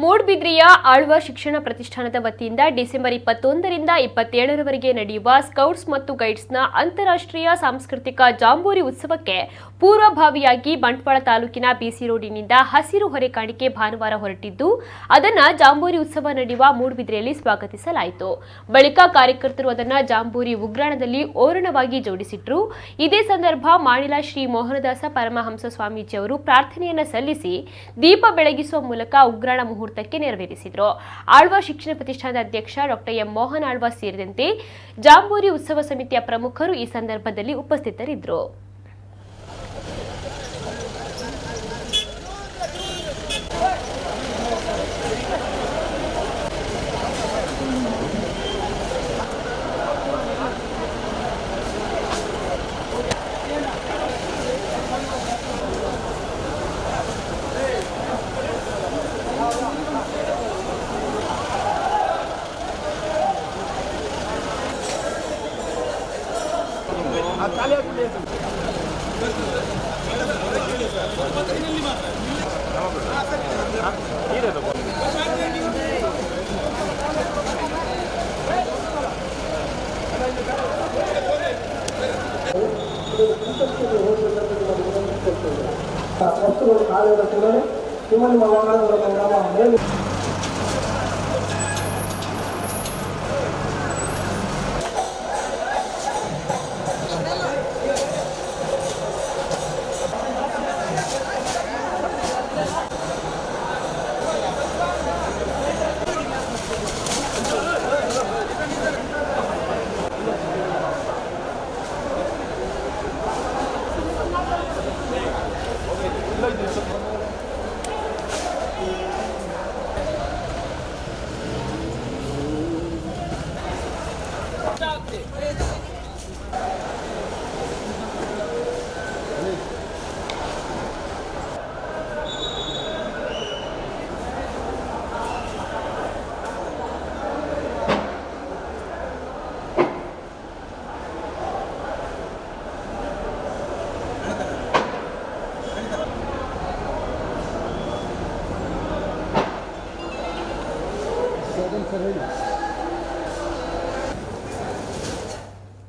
ಮೂಡಬಿದ್ರಿಯ ಆಳ್ವ ಶಿಕ್ಷಣ ಪ್ರತಿಷ್ಠಾನದ ವತಿಯಿಂದ ಡಿಸೆಂಬರ್ 21ರಿಂದ 27ರವರೆಗೆ ನಡೆಯುವ ಸ್ಕೌಟ್ಸ್ ಮತ್ತು ಗೈಡ್ಸ್ನ ಅಂತಾರಾಷ್ಟ್ರೀಯ ಸಾಂಸ್ಕೃತಿಕ ಜಾಂಬೂರಿ ಉತ್ಸವಕ್ಕೆ ಪೂರ್ವಭಾವಿಯಾಗಿ ಬಂಟ್ವಾಳ ತಾಲೂಕಿನ ಬಿಸಿ ರೋಡಿನಿಂದ ಹಸಿರು ಹೊರೆಕಾಣಿಕೆ ಭಾನುವಾರ ಹೊರಟಿದ್ದು ಅದನ್ನು ಜಾಂಬೂರಿ ಉತ್ಸವ ನಡೆಯುವ ಮೂಡಬಿದ್ರಿಯಲ್ಲಿ ಸ್ವಾಗತಿಸಲಾಯಿತು. ಬಳಿಕ ಕಾರ್ಯಕರ್ತರು ಅದನ್ನು ಜಾಂಬೂರಿ ಉಗ್ರಾಣದಲ್ಲಿ ಓರಣವಾಗಿ ಜೋಡಿಸಿಟ್ಟರು. ಇದೇ ಸಂದರ್ಭ ಮಾಣಿಲ ಶ್ರೀ ಮೋಹನದಾಸ ಪರಮಹಂಸ ಸ್ವಾಮೀಜಿ ಅವರು ಪ್ರಾರ್ಥನೆಯನ್ನು ಸಲ್ಲಿಸಿ ದೀಪ ಬೆಳಗಿಸುವ ಮೂಲಕ ಉಗ್ರಾಣ ಮುಹೂರ್ತಕ್ಕೆ ನೆರವೇರಿಸಿದರು. ಆಳ್ವ ಶಿಕ್ಷಣ ಪ್ರತಿಷ್ಠಾನದ ಅಧ್ಯಕ್ಷ ಡಾಕ್ಟರ್ ಎಂ ಮೋಹನ್ ಆಳ್ವ ಸೇರಿದಂತೆ ಜಾಂಬೂರಿ ಉತ್ಸವ ಸಮಿತಿಯ ಪ್ರಮುಖರು ಈ ಸಂದರ್ಭದಲ್ಲಿ ಉಪಸ್ಥಿತರಿದ್ದರು. ವಸ್ತುಗಳು ಕಾಲದ ಕೂಡಲೇ ನಿಮ್ಮ ವಾಹನಗಳ ಮೇಲೆ Seven.